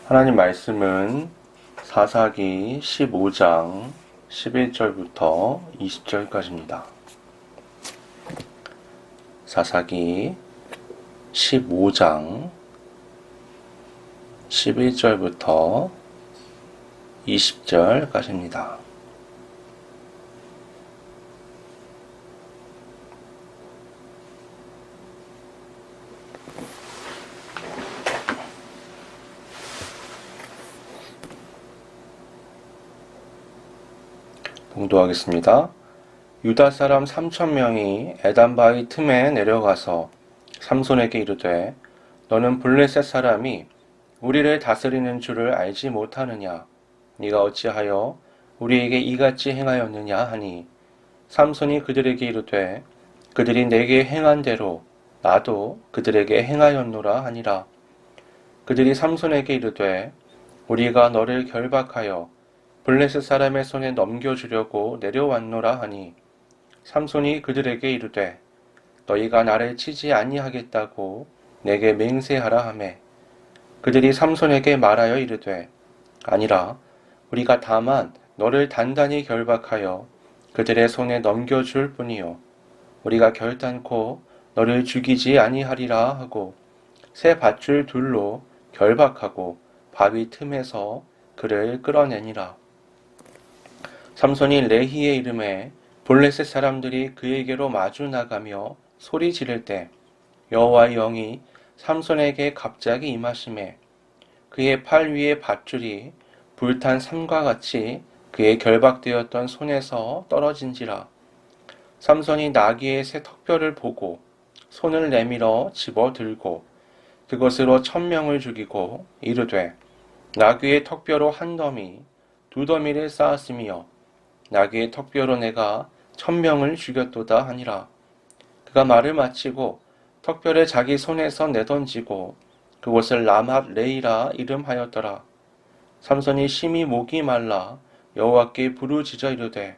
하나님 말씀은 사사기 15장 11절부터 20절까지입니다. 사사기 15장 11절부터 20절까지입니다. 봉독하겠습니다. 유다 사람 3,000명이 에단바위 틈에 내려가서 삼손에게 이르되 너는 블레셋 사람이 우리를 다스리는 줄을 알지 못하느냐? 네가 어찌하여 우리에게 이같이 행하였느냐 하니 삼손이 그들에게 이르되 그들이 내게 행한 대로 나도 그들에게 행하였노라 하니라. 그들이 삼손에게 이르되 우리가 너를 결박하여 블레셋 사람의 손에 넘겨주려고 내려왔노라 하니 삼손이 그들에게 이르되 너희가 나를 치지 아니하겠다고 내게 맹세하라 하매 그들이 삼손에게 말하여 이르되 아니라 우리가 다만 너를 단단히 결박하여 그들의 손에 넘겨줄 뿐이요 우리가 결단코 너를 죽이지 아니하리라 하고 새 밧줄 둘로 결박하고 바위 틈에서 그를 끌어내니라. 삼손이 레히의 이름에 블레셋 사람들이 그에게로 마주 나가며 소리 지를 때 여호와의 영이 삼손에게 갑자기 임하시매 그의 팔 위에 밧줄이 불탄 삼과 같이 그의 결박되었던 손에서 떨어진지라. 삼손이 나귀의 새 턱뼈를 보고 손을 내밀어 집어들고 그것으로 1,000명을 죽이고 이르되 나귀의 턱뼈로 한 더미 두 더미를 쌓았으며 나귀의 턱뼈로 내가 1,000명을 죽였도다 하니라. 그가 말을 마치고 턱뼈를 자기 손에서 내던지고 그곳을 라맛 레이라 이름하였더라. 삼손이 심히 목이 말라 여호와께 부르짖어 이르되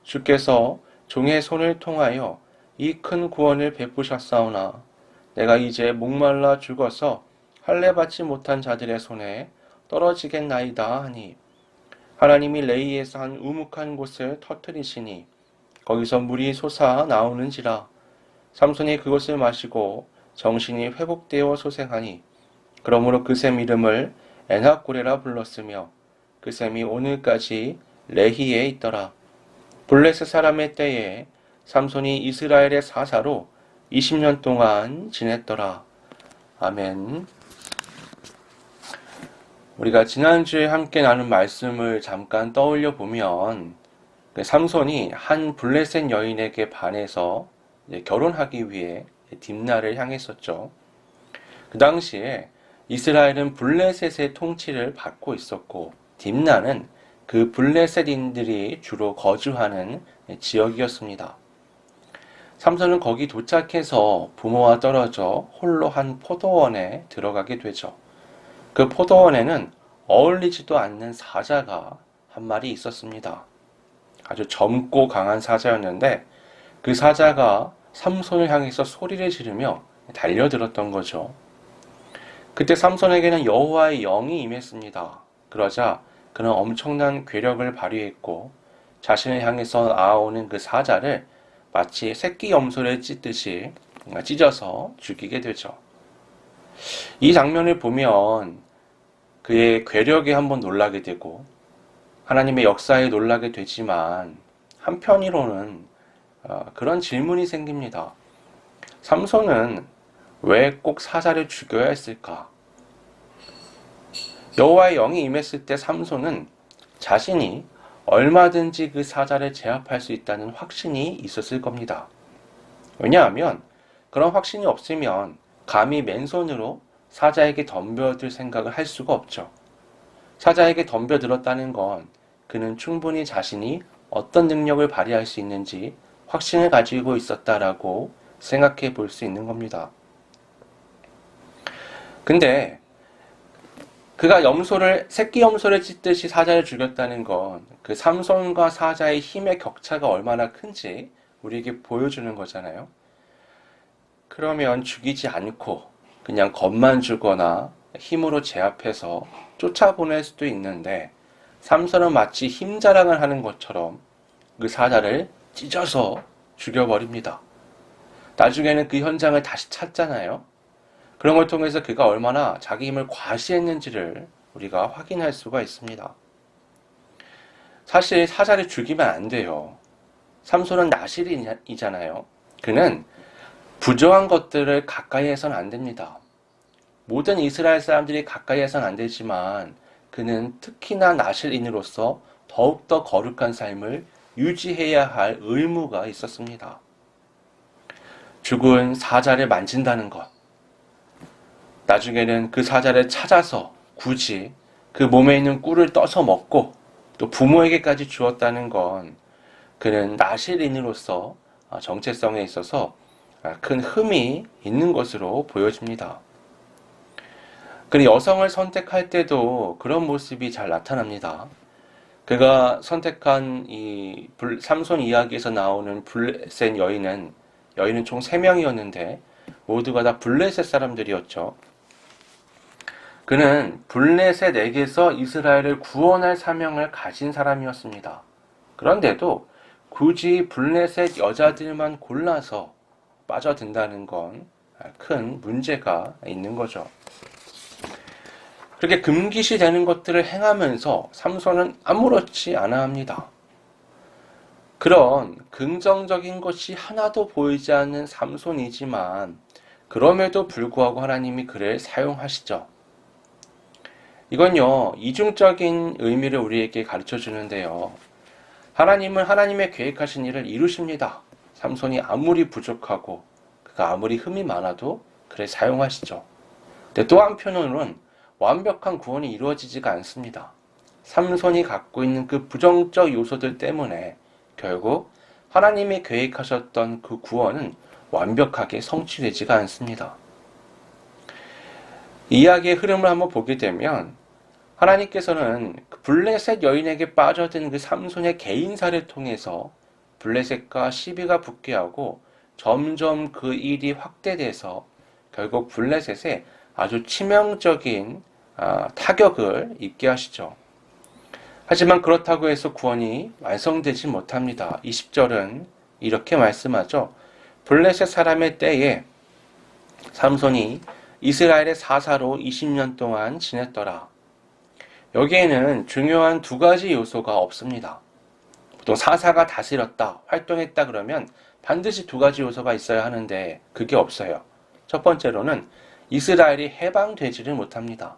주께서 종의 손을 통하여 이 큰 구원을 베푸셨사오나 내가 이제 목말라 죽어서 할례 받지 못한 자들의 손에 떨어지겠나이다 하니 하나님이 레이에서 한 우묵한 곳을 터뜨리시니 거기서 물이 솟아 나오는지라. 삼손이 그것을 마시고 정신이 회복되어 소생하니 그러므로 그 샘 이름을 에낙고레라 불렀으며 그 샘이 오늘까지 레히에 있더라. 블레셋 사람의 때에 삼손이 이스라엘의 사사로 20년 동안 지냈더라. 아멘. 우리가 지난주에 함께 나눈 말씀을 잠깐 떠올려 보면 삼손이 한 블레셋 여인에게 반해서 결혼하기 위해 딥나를 향했었죠. 그 당시에 이스라엘은 블레셋의 통치를 받고 있었고 딥나는 그 블레셋인들이 주로 거주하는 지역이었습니다. 삼손은 거기 도착해서 부모와 떨어져 홀로 한 포도원에 들어가게 되죠. 그 포도원에는 어울리지도 않는 사자가 한 마리 있었습니다. 아주 젊고 강한 사자였는데 그 사자가 삼손을 향해서 소리를 지르며 달려들었던 거죠. 그때 삼손에게는 여호와의 영이 임했습니다. 그러자 그는 엄청난 괴력을 발휘했고 자신을 향해서 나아오는 그 사자를 마치 새끼 염소를 찢듯이 찢어서 죽이게 되죠. 이 장면을 보면 그의 괴력에 한번 놀라게 되고 하나님의 역사에 놀라게 되지만 한편으로는 그런 질문이 생깁니다. 삼손은 왜 꼭 사자를 죽여야 했을까? 여호와의 영이 임했을 때 삼손은 자신이 얼마든지 그 사자를 제압할 수 있다는 확신이 있었을 겁니다. 왜냐하면 그런 확신이 없으면 감히 맨손으로 사자에게 덤벼들 생각을 할 수가 없죠. 사자에게 덤벼들었다는 건 그는 충분히 자신이 어떤 능력을 발휘할 수 있는지 확신을 가지고 있었다라고 생각해 볼 수 있는 겁니다. 근데 그가 새끼 염소를 찢듯이 사자를 죽였다는 건 그 삼손과 사자의 힘의 격차가 얼마나 큰지 우리에게 보여주는 거잖아요. 그러면 죽이지 않고 그냥 겁만 주거나 힘으로 제압해서 쫓아보낼 수도 있는데 삼손은 마치 힘 자랑을 하는 것처럼 그 사자를 찢어서 죽여버립니다. 나중에는 그 현장을 다시 찾잖아요. 그런 걸 통해서 그가 얼마나 자기 힘을 과시했는지를 우리가 확인할 수가 있습니다. 사실 사자를 죽이면 안 돼요. 삼손은 나실이잖아요. 그는 부정한 것들을 가까이 해서는 안 됩니다. 모든 이스라엘 사람들이 가까이 해서는 안 되지만 그는 특히나 나실인으로서 더욱더 거룩한 삶을 유지해야 할 의무가 있었습니다. 죽은 사자를 만진다는 것, 나중에는 그 사자를 찾아서 굳이 그 몸에 있는 꿀을 떠서 먹고 또 부모에게까지 주었다는 건 그는 나실인으로서 정체성에 있어서 큰 흠이 있는 것으로 보여집니다. 그리고 여성을 선택할 때도 그런 모습이 잘 나타납니다. 그가 선택한 이 삼손 이야기에서 나오는 블레셋 여인은 총 3명이었는데 모두가 다 블레셋 사람들이었죠. 그는 블레셋에게서 이스라엘을 구원할 사명을 가진 사람이었습니다. 그런데도 굳이 블레셋 여자들만 골라서 빠져든다는 건 큰 문제가 있는 거죠. 그렇게 금기시 되는 것들을 행하면서 삼손은 아무렇지 않아 합니다. 그런 긍정적인 것이 하나도 보이지 않는 삼손이지만 그럼에도 불구하고 하나님이 그를 사용하시죠. 이건요, 이중적인 의미를 우리에게 가르쳐 주는데요. 하나님은 하나님의 계획하신 일을 이루십니다. 삼손이 아무리 부족하고 그가 아무리 흠이 많아도 그를 사용하시죠. 근데 또 한편으로는 완벽한 구원이 이루어지지가 않습니다. 삼손이 갖고 있는 그 부정적 요소들 때문에 결국 하나님이 계획하셨던 그 구원은 완벽하게 성취되지가 않습니다. 이야기의 흐름을 한번 보게 되면 하나님께서는 블레셋 여인에게 빠져든 그 삼손의 개인사를 통해서 블레셋과 시비가 붙게 하고 점점 그 일이 확대돼서 결국 블레셋에 아주 치명적인 타격을 입게 하시죠. 하지만 그렇다고 해서 구원이 완성되지 못합니다. 20절은 이렇게 말씀하죠. 블레셋 사람의 때에 삼손이 이스라엘의 사사로 20년 동안 지냈더라. 여기에는 중요한 2가지 요소가 없습니다. 보통 사사가 다스렸다, 활동했다 그러면 반드시 2가지 요소가 있어야 하는데 그게 없어요. 첫 번째로는 이스라엘이 해방되지를 못합니다.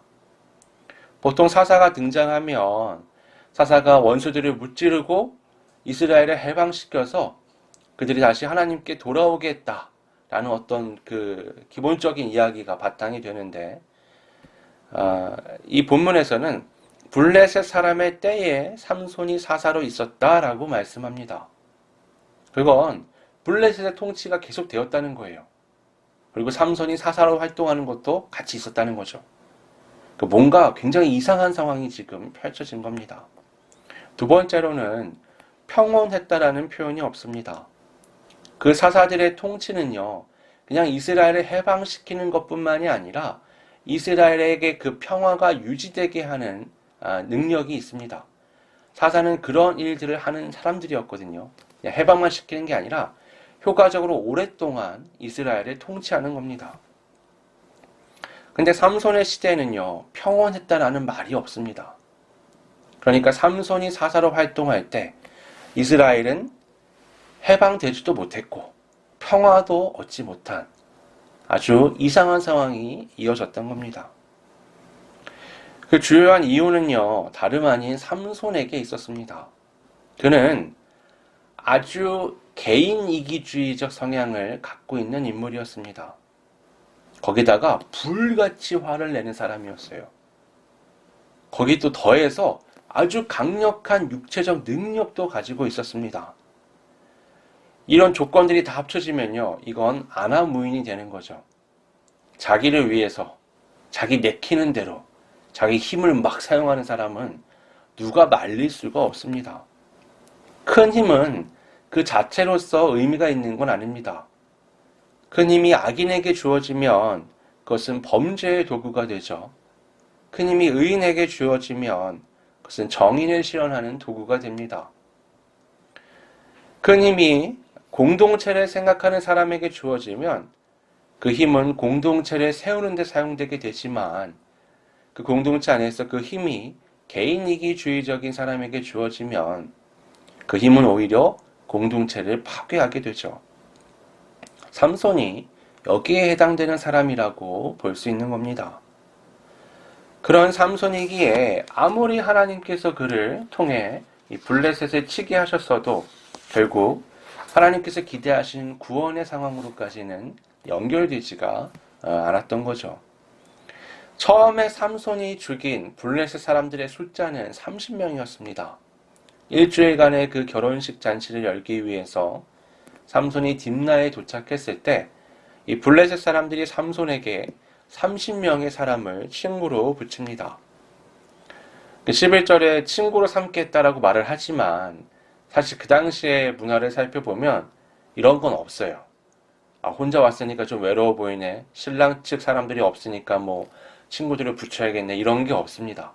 보통 사사가 등장하면 사사가 원수들을 무찌르고 이스라엘을 해방시켜서 그들이 다시 하나님께 돌아오겠다라는 어떤 그 기본적인 이야기가 바탕이 되는데 이 본문에서는 블레셋 사람의 때에 삼손이 사사로 있었다라고 말씀합니다. 그건 블레셋의 통치가 계속되었다는 거예요. 그리고 삼손이 사사로 활동하는 것도 같이 있었다는 거죠. 뭔가 굉장히 이상한 상황이 지금 펼쳐진 겁니다. 2번째로는 평온했다라는 표현이 없습니다. 그 사사들의 통치는요, 그냥 이스라엘을 해방시키는 것뿐만이 아니라 이스라엘에게 그 평화가 유지되게 하는 능력이 있습니다. 사사는 그런 일들을 하는 사람들이었거든요. 그냥 해방만 시키는 게 아니라 효과적으로 오랫동안 이스라엘을 통치하는 겁니다. 근데 삼손의 시대에는요, 평온했다라는 말이 없습니다. 그러니까 삼손이 사사로 활동할 때 이스라엘은 해방되지도 못했고 평화도 얻지 못한 아주 이상한 상황이 이어졌던 겁니다. 그 주요한 이유는요, 다름 아닌 삼손에게 있었습니다. 그는 아주 개인이기주의적 성향을 갖고 있는 인물이었습니다. 거기다가 불같이 화를 내는 사람이었어요. 거기 또 더해서 아주 강력한 육체적 능력도 가지고 있었습니다. 이런 조건들이 다 합쳐지면요, 이건 아나무인이 되는 거죠. 자기를 위해서, 자기 내키는 대로, 자기 힘을 막 사용하는 사람은 누가 말릴 수가 없습니다. 큰 힘은 그 자체로서 의미가 있는 건 아닙니다. 큰 힘이 악인에게 주어지면 그것은 범죄의 도구가 되죠. 큰 힘이 의인에게 주어지면 그것은 정의를 실현하는 도구가 됩니다. 큰 힘이 공동체를 생각하는 사람에게 주어지면 그 힘은 공동체를 세우는 데 사용되게 되지만 그 공동체 안에서 그 힘이 개인이기주의적인 사람에게 주어지면 그 힘은 오히려 공동체를 파괴하게 되죠. 삼손이 여기에 해당되는 사람이라고 볼 수 있는 겁니다. 그런 삼손이기에 아무리 하나님께서 그를 통해 이 블레셋을 치게 하셨어도 결국 하나님께서 기대하신 구원의 상황으로까지는 연결되지가 않았던 거죠. 처음에 삼손이 죽인 블레셋 사람들의 숫자는 30명이었습니다. 일주일간의 그 결혼식 잔치를 열기 위해서 삼손이 딥나에 도착했을 때 이 블레셋 사람들이 삼손에게 30명의 사람을 친구로 붙입니다. 11절에 친구로 삼겠다라고 말을 하지만 사실 그 당시의 문화를 살펴보면 이런 건 없어요. 혼자 왔으니까 좀 외로워 보이네. 신랑 측 사람들이 없으니까 뭐 친구들을 붙여야겠네. 이런 게 없습니다.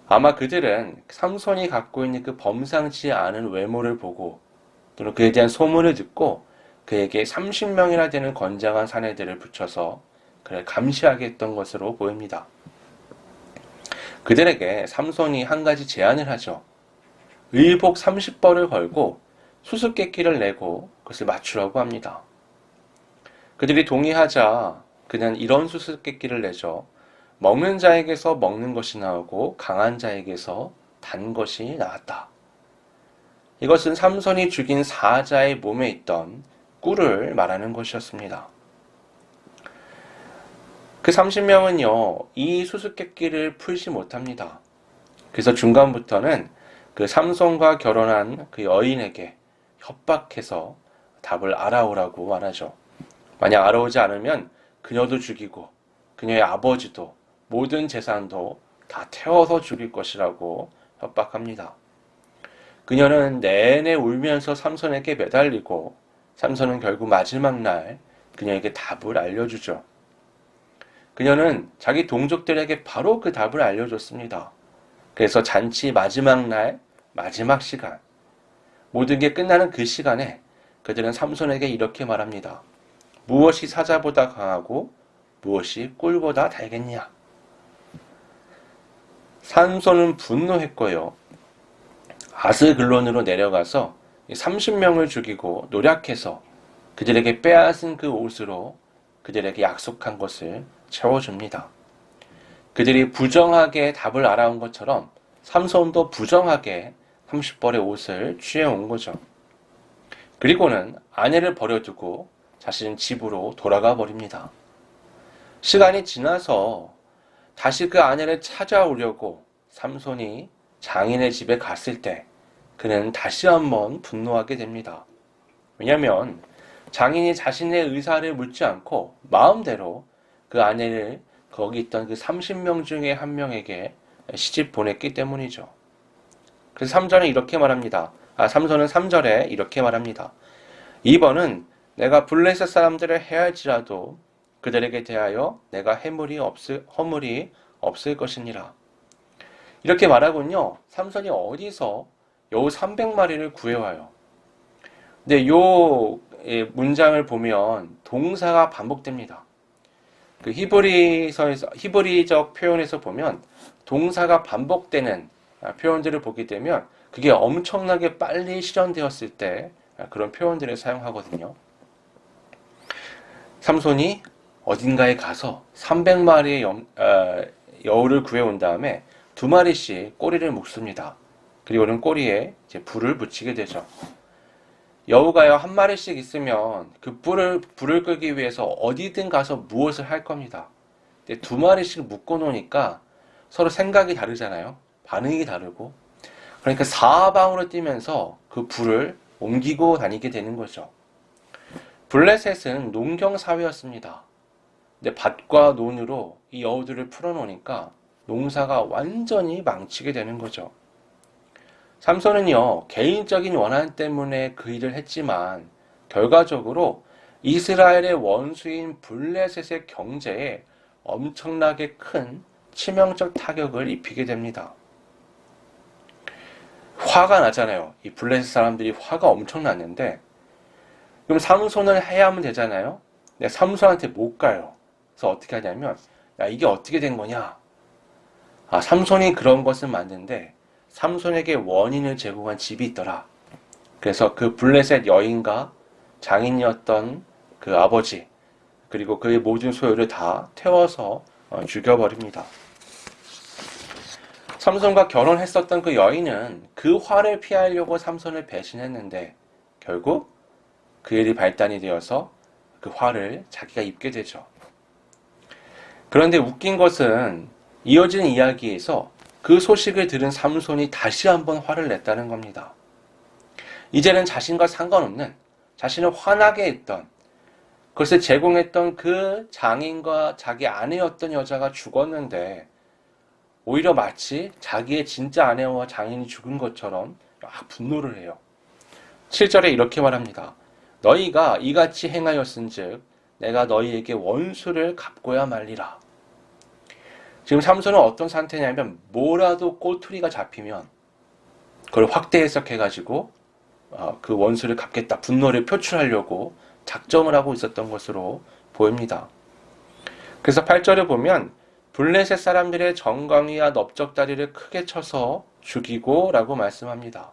아마 그들은 삼손이 갖고 있는 그 범상치 않은 외모를 보고 또는 그에 대한 소문을 듣고 그에게 30명이나 되는 건장한 사내들을 붙여서 그를 감시하게 했던 것으로 보입니다. 그들에게 삼손이 한 가지 제안을 하죠. 의복 30벌을 걸고 수수께끼를 내고 그것을 맞추라고 합니다. 그들이 동의하자 그는 이런 수수께끼를 내죠. 먹는 자에게서 먹는 것이 나오고 강한 자에게서 단 것이 나왔다. 이것은 삼손이 죽인 사자의 몸에 있던 꿀을 말하는 것이었습니다. 그 30명은요, 이 수수께끼를 풀지 못합니다. 그래서 중간부터는 그 삼손과 결혼한 그 여인에게 협박해서 답을 알아오라고 말하죠. 만약 알아오지 않으면 그녀도 죽이고 그녀의 아버지도 모든 재산도 다 태워서 죽일 것이라고 협박합니다. 그녀는 내내 울면서 삼손에게 매달리고 삼손은 결국 마지막 날 그녀에게 답을 알려주죠. 그녀는 자기 동족들에게 바로 그 답을 알려줬습니다. 그래서 잔치 마지막 날, 마지막 시간, 모든 게 끝나는 그 시간에 그들은 삼손에게 이렇게 말합니다. 무엇이 사자보다 강하고 무엇이 꿀보다 달겠냐? 삼손은 분노했고요. 아스글론으로 내려가서 30명을 죽이고 노력해서 그들에게 빼앗은 그 옷으로 그들에게 약속한 것을 채워줍니다. 그들이 부정하게 답을 알아온 것처럼 삼손도 부정하게 30벌의 옷을 취해온 거죠. 그리고는 아내를 버려두고 자신 집으로 돌아가 버립니다. 시간이 지나서 다시 그 아내를 찾아오려고 삼손이 장인의 집에 갔을 때 그는 다시 한번 분노하게 됩니다. 왜냐하면 장인이 자신의 의사를 묻지 않고 마음대로 그 아내를 거기 있던 그 30명 중에 한 명에게 시집 보냈기 때문이죠. 그래서 3절은 이렇게 말합니다. 삼손은 3절에 이렇게 말합니다. 2번은 내가 블레셋 사람들을 해할지라도 그들에게 대하여 내가 허물이 없을 것이니라. 이렇게 말하군요. 삼손이 어디서 여우 300마리를 구해와요. 근데 요 문장을 보면 동사가 반복됩니다. 그 히브리적 표현에서 보면 동사가 반복되는 표현들을 보게 되면 그게 엄청나게 빨리 실현되었을 때 그런 표현들을 사용하거든요. 삼손이 어딘가에 가서 300마리의 여우를 구해온 다음에 2마리씩 꼬리를 묶습니다. 그리고는 꼬리에 이제 불을 붙이게 되죠. 여우가요, 1마리씩 있으면 그 불을 끄기 위해서 어디든 가서 무엇을 할 겁니다. 근데 2마리씩 묶어 놓으니까 서로 생각이 다르잖아요. 반응이 다르고. 그러니까 사방으로 뛰면서 그 불을 옮기고 다니게 되는 거죠. 블레셋은 농경 사회였습니다. 근데 밭과 논으로 이 여우들을 풀어놓으니까 농사가 완전히 망치게 되는 거죠. 삼손은요, 개인적인 원한 때문에 그 일을 했지만 결과적으로 이스라엘의 원수인 블레셋의 경제에 엄청나게 큰 치명적 타격을 입히게 됩니다. 화가 나잖아요. 이 블레셋 사람들이 화가 엄청 났는데, 그럼 삼손을 해야 하면 되잖아요. 근데 삼손한테 못 가요. 그래서 어떻게 하냐면, 야, 이게 어떻게 된 거냐? 아, 삼손이 그런 것은 맞는데 삼손에게 원인을 제공한 집이 있더라. 그래서 그 블레셋 여인과 장인이었던 그 아버지, 그리고 그의 모든 소유를 다 태워서 죽여버립니다. 삼손과 결혼했었던 그 여인은 그 화를 피하려고 삼손을 배신했는데 결국 그 일이 발단이 되어서 그 화를 자기가 입게 되죠. 그런데 웃긴 것은 이어지는 이야기에서 그 소식을 들은 삼손이 다시 한번 화를 냈다는 겁니다. 이제는 자신과 상관없는, 자신을 화나게 했던, 그것을 제공했던 그 장인과 자기 아내였던 여자가 죽었는데 오히려 마치 자기의 진짜 아내와 장인이 죽은 것처럼 막 분노를 해요. 7절에 이렇게 말합니다. 너희가 이같이 행하였은즉 내가 너희에게 원수를 갚고야 말리라. 지금 삼손은 어떤 상태냐면 뭐라도 꼬투리가 잡히면 그걸 확대 해석해가지고 그 원수를 갚겠다, 분노를 표출하려고 작정을 하고 있었던 것으로 보입니다. 그래서 8절을 보면 블레셋 사람들의 정강이와 넓적다리를 크게 쳐서 죽이고 라고 말씀합니다.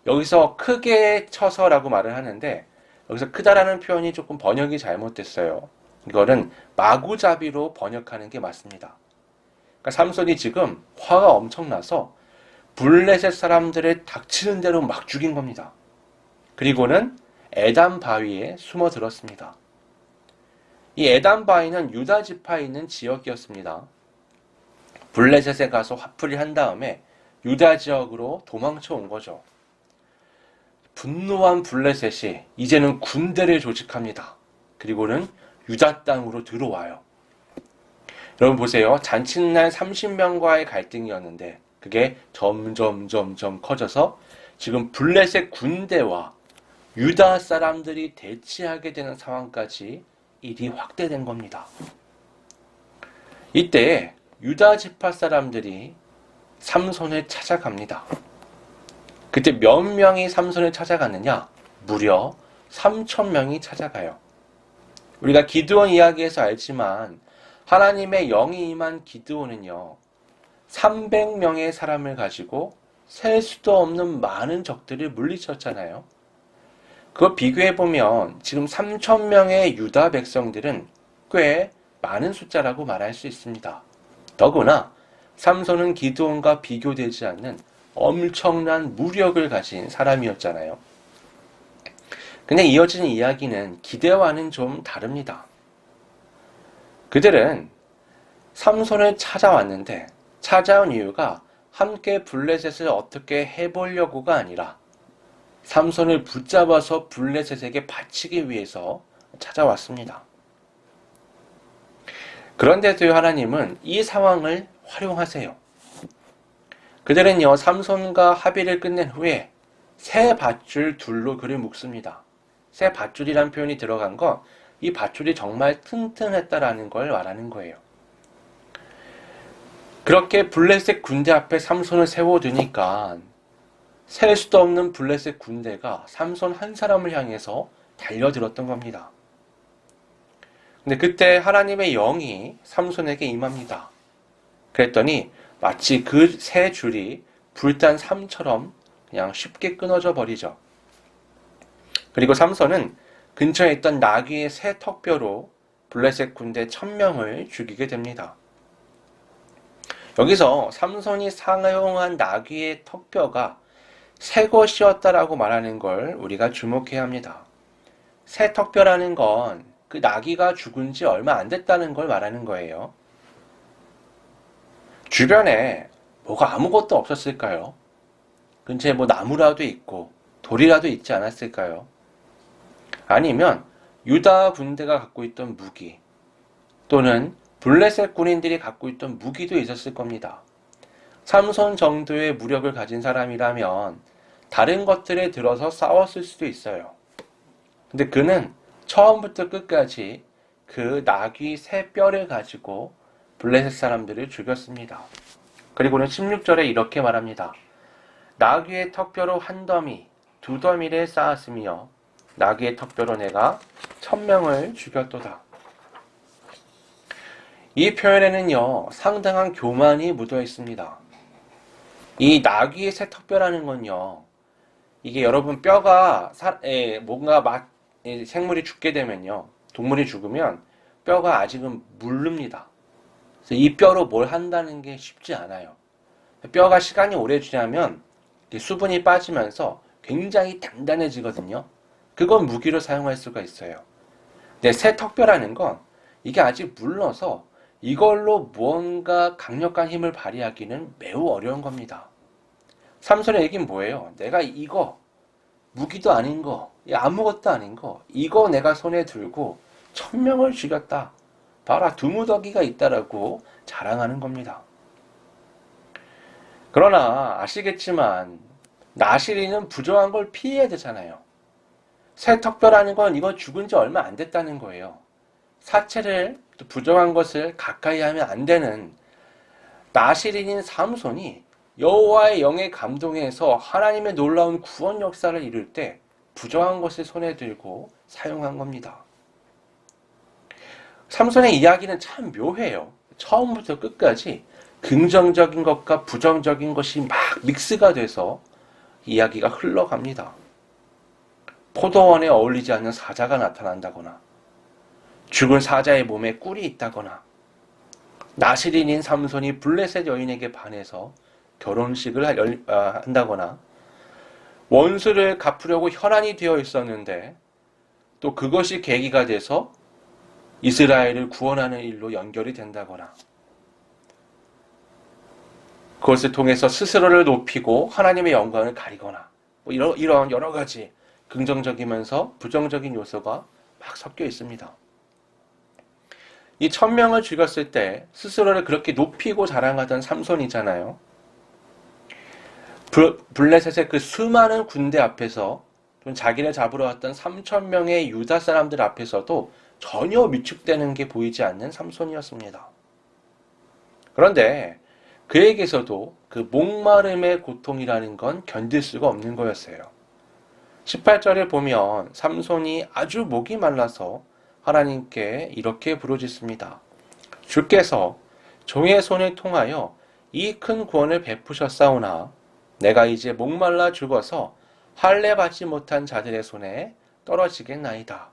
여기서 크게 쳐서 라고 말을 하는데 여기서 크다라는 표현이 조금 번역이 잘못됐어요. 이거는 마구잡이로 번역하는 게 맞습니다. 그러니까 삼손이 지금 화가 엄청나서 블레셋 사람들을 닥치는 대로 막 죽인 겁니다. 그리고는 에단 바위에 숨어 들었습니다. 이 에단 바위는 유다 지파에 있는 지역이었습니다. 블레셋에 가서 화풀이를 한 다음에 유다 지역으로 도망쳐 온 거죠. 분노한 블레셋이 이제는 군대를 조직합니다. 그리고는 유다 땅으로 들어와요. 여러분 보세요. 잔칫날 30명과의 갈등이었는데 그게 점점 커져서 지금 블레셋 군대와 유다 사람들이 대치하게 되는 상황까지 일이 확대된 겁니다. 이때 유다 지파 사람들이 삼손을 찾아갑니다. 그때 몇 명이 삼손을 찾아갔느냐? 무려 3,000명이 찾아가요. 우리가 기드온 이야기에서 알지만 하나님의 영이 임한 기드온은요 300명의 사람을 가지고 셀 수도 없는 많은 적들을 물리쳤잖아요. 그거 비교해보면 지금 3,000명의 유다 백성들은 꽤 많은 숫자라고 말할 수 있습니다. 더구나 삼손은 기드온과 비교되지 않는 엄청난 무력을 가진 사람이었잖아요. 근데 이어지는 이야기는 기대와는 좀 다릅니다. 그들은 삼손을 찾아왔는데 찾아온 이유가 함께 블레셋을 어떻게 해보려고가 아니라 삼손을 붙잡아서 블레셋에게 바치기 위해서 찾아왔습니다. 그런데도 하나님은 이 상황을 활용하세요. 그들은요 삼손과 합의를 끝낸 후에 새 밧줄 둘로 그를 묶습니다. 새 밧줄이란 표현이 들어간 건 이 밧줄이 정말 튼튼했다라는 걸 말하는 거예요. 그렇게 블레셋 군대 앞에 삼손을 세워두니까 셀 수도 없는 블레셋 군대가 삼손 한 사람을 향해서 달려들었던 겁니다. 근데 그때 하나님의 영이 삼손에게 임합니다. 그랬더니 마치 그 새 줄이 불탄 삼처럼 그냥 쉽게 끊어져 버리죠. 그리고 삼손은 근처에 있던 나귀의 새 턱뼈로 블레셋 군대 1,000명을 죽이게 됩니다. 여기서 삼손이 사용한 나귀의 턱뼈가 새 것이었다라고 말하는 걸 우리가 주목해야 합니다. 새 턱뼈라는 건 그 나귀가 죽은 지 얼마 안 됐다는 걸 말하는 거예요. 주변에 뭐가 아무것도 없었을까요? 근처에 뭐 나무라도 있고 돌이라도 있지 않았을까요? 아니면 유다 군대가 갖고 있던 무기 또는 블레셋 군인들이 갖고 있던 무기도 있었을 겁니다. 삼손 정도의 무력을 가진 사람이라면 다른 것들에 들어서 싸웠을 수도 있어요. 근데 그는 처음부터 끝까지 그 나귀 새 뼈를 가지고 블레셋 사람들을 죽였습니다. 그리고는 16절에 이렇게 말합니다. 나귀의 턱뼈로 한 더미, 두 더미를 쌓았으며 나귀의 턱뼈로 내가 1000명을 죽였도다. 이 표현에는요, 상당한 교만이 묻어 있습니다. 이 나귀의 새 턱뼈라는 건요, 이게 여러분 뼈가 뭔가 생물이 죽게 되면요, 동물이 죽으면 뼈가 아직은 물릅니다. 그래서 이 뼈로 뭘 한다는 게 쉽지 않아요. 뼈가 시간이 오래 지나면 수분이 빠지면서 굉장히 단단해지거든요. 그건 무기로 사용할 수가 있어요. 근데 새 턱뼈라는 건 이게 아직 물러서 이걸로 무언가 강력한 힘을 발휘하기는 매우 어려운 겁니다. 삼손의 얘기는 뭐예요? 내가 이거, 무기도 아닌 거, 아무것도 아닌 거, 이거 내가 손에 들고 1000명을 죽였다. 봐라, 두무더기가 있다라고 자랑하는 겁니다. 그러나 아시겠지만 나시린은 부정한 걸 피해야 되잖아요. 새 턱뼈라는 건 이거 죽은 지 얼마 안 됐다는 거예요. 사체를 부정한 것을 가까이 하면 안 되는 나시린인 삼손이 여호와의 영에 감동해서 하나님의 놀라운 구원 역사를 이룰 때 부정한 것을 손에 들고 사용한 겁니다. 삼손의 이야기는 참 묘해요. 처음부터 끝까지 긍정적인 것과 부정적인 것이 막 믹스가 돼서 이야기가 흘러갑니다. 포도원에 어울리지 않는 사자가 나타난다거나 죽은 사자의 몸에 꿀이 있다거나 나시린인 삼손이 블레셋 여인에게 반해서 결혼식을 한다거나 원수를 갚으려고 혈안이 되어 있었는데 또 그것이 계기가 돼서 이스라엘을 구원하는 일로 연결이 된다거나 그것을 통해서 스스로를 높이고 하나님의 영광을 가리거나 이런 여러 가지 긍정적이면서 부정적인 요소가 막 섞여 있습니다. 이 1000명을 죽였을 때 스스로를 그렇게 높이고 자랑하던 삼손이잖아요. 블레셋의 그 수많은 군대 앞에서 자기를 잡으러 왔던 3000명의 유다 사람들 앞에서도 전혀 위축되는 게 보이지 않는 삼손이었습니다. 그런데 그에게서도 그 목마름의 고통이라는 건 견딜 수가 없는 거였어요. 18절에 보면 삼손이 아주 목이 말라서 하나님께 이렇게 부르짖습니다. 주께서 종의 손을 통하여 이 큰 구원을 베푸셨사오나 내가 이제 목말라 죽어서 할례 받지 못한 자들의 손에 떨어지겠나이다.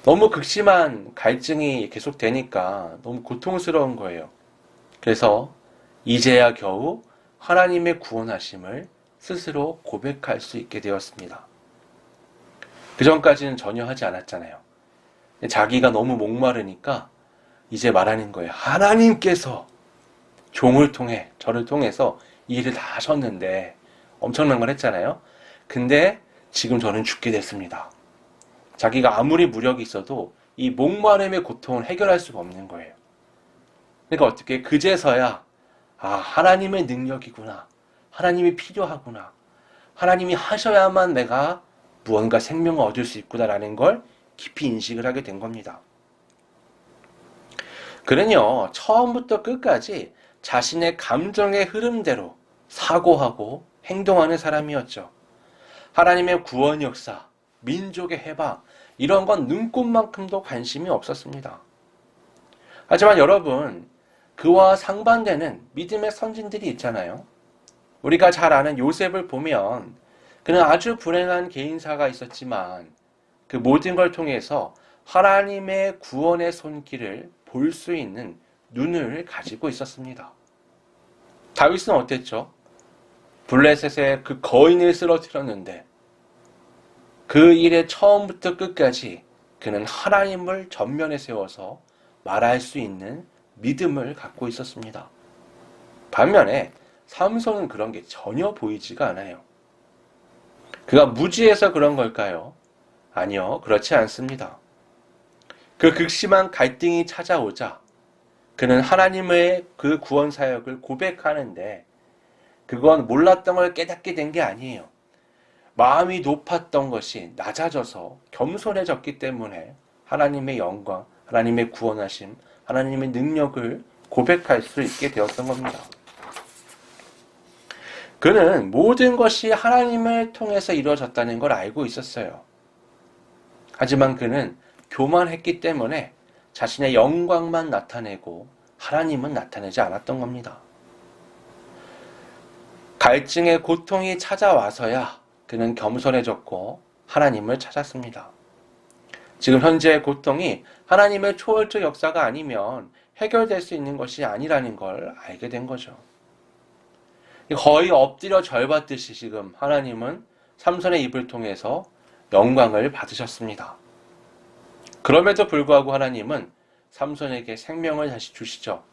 너무 극심한 갈증이 계속되니까 너무 고통스러운 거예요. 그래서 이제야 겨우 하나님의 구원하심을 스스로 고백할 수 있게 되었습니다. 그 전까지는 전혀 하지 않았잖아요. 자기가 너무 목마르니까 이제 말하는 거예요. 하나님께서 종을 통해, 저를 통해서 이 일을 다 하셨는데 엄청난 걸 했잖아요. 근데 지금 저는 죽게 됐습니다. 자기가 아무리 무력이 있어도 이 목마름의 고통을 해결할 수가 없는 거예요. 그러니까 어떻게 그제서야 하나님의 능력이구나. 하나님이 필요하구나. 하나님이 하셔야만 내가 무언가 생명을 얻을 수 있구나라는 걸 깊이 인식을 하게 된 겁니다. 그는요, 처음부터 끝까지 자신의 감정의 흐름대로 사고하고 행동하는 사람이었죠. 하나님의 구원 역사, 민족의 해방, 이런 건 눈꽃만큼도 관심이 없었습니다. 하지만 여러분, 그와 상반되는 믿음의 선진들이 있잖아요. 우리가 잘 아는 요셉을 보면 그는 아주 불행한 개인사가 있었지만 그 모든 걸 통해서 하나님의 구원의 손길을 볼 수 있는 눈을 가지고 있었습니다. 다윗은 어땠죠? 블레셋의 그 거인을 쓰러뜨렸는데 그 일의 처음부터 끝까지 그는 하나님을 전면에 세워서 말할 수 있는 믿음을 갖고 있었습니다. 반면에 삼손은 그런 게 전혀 보이지가 않아요. 그가 무지해서 그런 걸까요? 아니요, 그렇지 않습니다. 그 극심한 갈등이 찾아오자 그는 하나님의 그 구원 사역을 고백하는데 그건 몰랐던 걸 깨닫게 된 게 아니에요. 마음이 높았던 것이 낮아져서 겸손해졌기 때문에 하나님의 영광, 하나님의 구원하심, 하나님의 능력을 고백할 수 있게 되었던 겁니다. 그는 모든 것이 하나님을 통해서 이루어졌다는 걸 알고 있었어요. 하지만 그는 교만했기 때문에 자신의 영광만 나타내고 하나님은 나타내지 않았던 겁니다. 갈증의 고통이 찾아와서야 그는 겸손해졌고 하나님을 찾았습니다. 지금 현재의 고통이 하나님의 초월적 역사가 아니면 해결될 수 있는 것이 아니라는 걸 알게 된 거죠. 거의 엎드려 절받듯이 지금 하나님은 삼손의 입을 통해서 영광을 받으셨습니다. 그럼에도 불구하고 하나님은 삼손에게 생명을 다시 주시죠.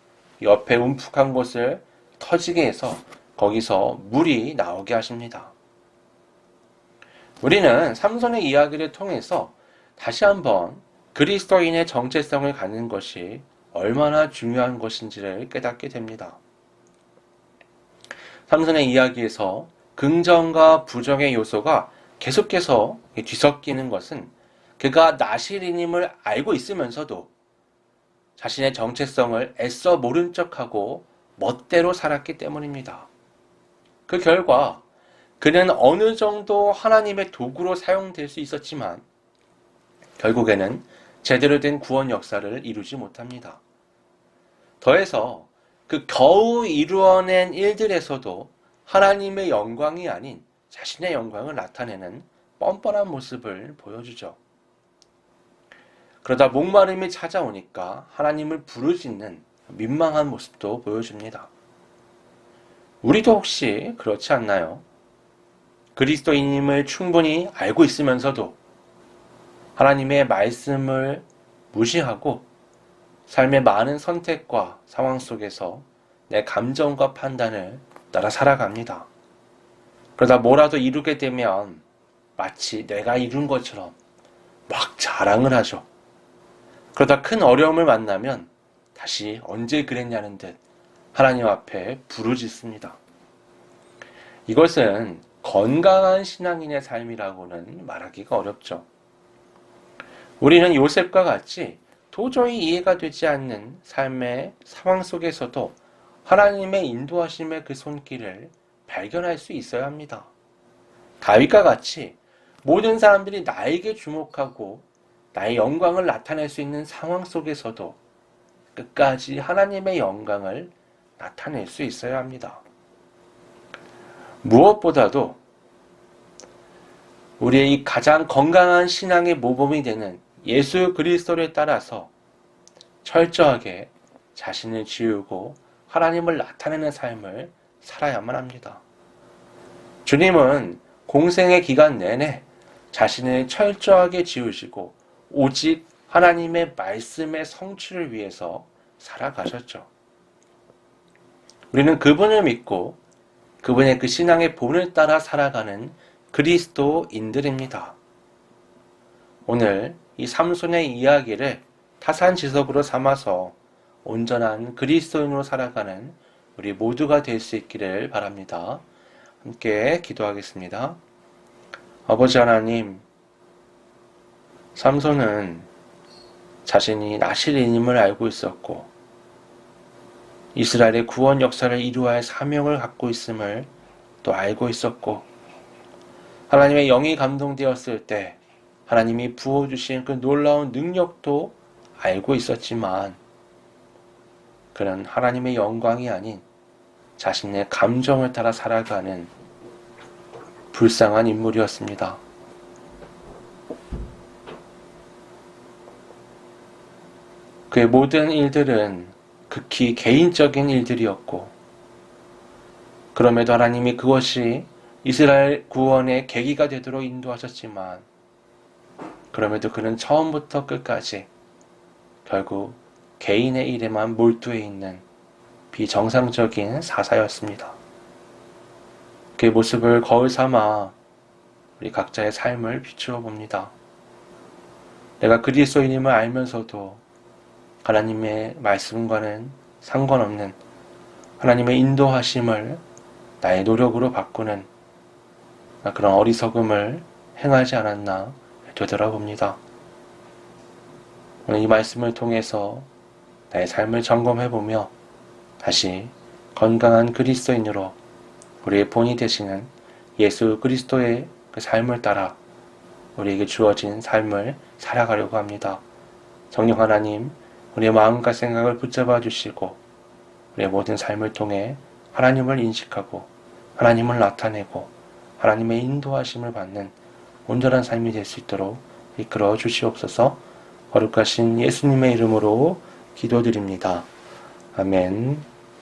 옆에 움푹한 곳을 터지게 해서 거기서 물이 나오게 하십니다. 우리는 삼손의 이야기를 통해서 다시 한번 그리스도인의 정체성을 갖는 것이 얼마나 중요한 것인지를 깨닫게 됩니다. 삼손의 이야기에서 긍정과 부정의 요소가 계속해서 뒤섞이는 것은 그가 나실인임을 알고 있으면서도 자신의 정체성을 애써 모른 척하고 멋대로 살았기 때문입니다. 그 결과 그는 어느 정도 하나님의 도구로 사용될 수 있었지만 결국에는 제대로 된 구원 역사를 이루지 못합니다. 더해서 그 겨우 이루어낸 일들에서도 하나님의 영광이 아닌 자신의 영광을 나타내는 뻔뻔한 모습을 보여주죠. 그러다 목마름이 찾아오니까 하나님을 부르짖는 민망한 모습도 보여줍니다. 우리도 혹시 그렇지 않나요? 그리스도인임을 충분히 알고 있으면서도 하나님의 말씀을 무시하고 삶의 많은 선택과 상황 속에서 내 감정과 판단을 따라 살아갑니다. 그러다 뭐라도 이루게 되면 마치 내가 이룬 것처럼 막 자랑을 하죠. 그러다 큰 어려움을 만나면 다시 언제 그랬냐는 듯 하나님 앞에 부르짖습니다. 이것은 건강한 신앙인의 삶이라고는 말하기가 어렵죠. 우리는 요셉과 같이 도저히 이해가 되지 않는 삶의 상황 속에서도 하나님의 인도하심의 그 손길을 발견할 수 있어야 합니다. 다윗과 같이 모든 사람들이 나에게 주목하고 나의 영광을 나타낼 수 있는 상황 속에서도 끝까지 하나님의 영광을 나타낼 수 있어야 합니다. 무엇보다도 우리의 이 가장 건강한 신앙의 모범이 되는 예수 그리스도를 따라서 철저하게 자신을 지우고 하나님을 나타내는 삶을 살아야만 합니다. 주님은 공생의 기간 내내 자신을 철저하게 지우시고 오직 하나님의 말씀의 성취를 위해서 살아가셨죠. 우리는 그분을 믿고 그분의 그 신앙의 본을 따라 살아가는 그리스도인들입니다. 오늘 이 삼손의 이야기를 타산지석으로 삼아서 온전한 그리스도인으로 살아가는 우리 모두가 될 수 있기를 바랍니다. 함께 기도하겠습니다. 아버지 하나님, 삼손은 자신이 나실인임을 알고 있었고 이스라엘의 구원 역사를 이루어야 할 사명을 갖고 있음을 또 알고 있었고 하나님의 영이 감동되었을 때 하나님이 부어주신 그 놀라운 능력도 알고 있었지만 그는 하나님의 영광이 아닌 자신의 감정을 따라 살아가는 불쌍한 인물이었습니다. 그의 모든 일들은 극히 개인적인 일들이었고 그럼에도 하나님이 그것이 이스라엘 구원의 계기가 되도록 인도하셨지만 그럼에도 그는 처음부터 끝까지 결국 개인의 일에만 몰두해 있는 비정상적인 사사였습니다. 그의 모습을 거울 삼아 우리 각자의 삶을 비추어 봅니다. 내가 그리스도인임을 알면서도 하나님의 말씀과는 상관없는 하나님의 인도하심을 나의 노력으로 바꾸는 그런 어리석음을 행하지 않았나 되돌아봅니다. 오늘 이 말씀을 통해서 나의 삶을 점검해보며 다시 건강한 그리스도인으로 우리의 본이 되시는 예수 그리스도의 그 삶을 따라 우리에게 주어진 삶을 살아가려고 합니다. 성령 하나님, 우리의 마음과 생각을 붙잡아 주시고 우리의 모든 삶을 통해 하나님을 인식하고 하나님을 나타내고 하나님의 인도하심을 받는 온전한 삶이 될 수 있도록 이끌어 주시옵소서. 거룩하신 예수님의 이름으로 기도드립니다. 아멘.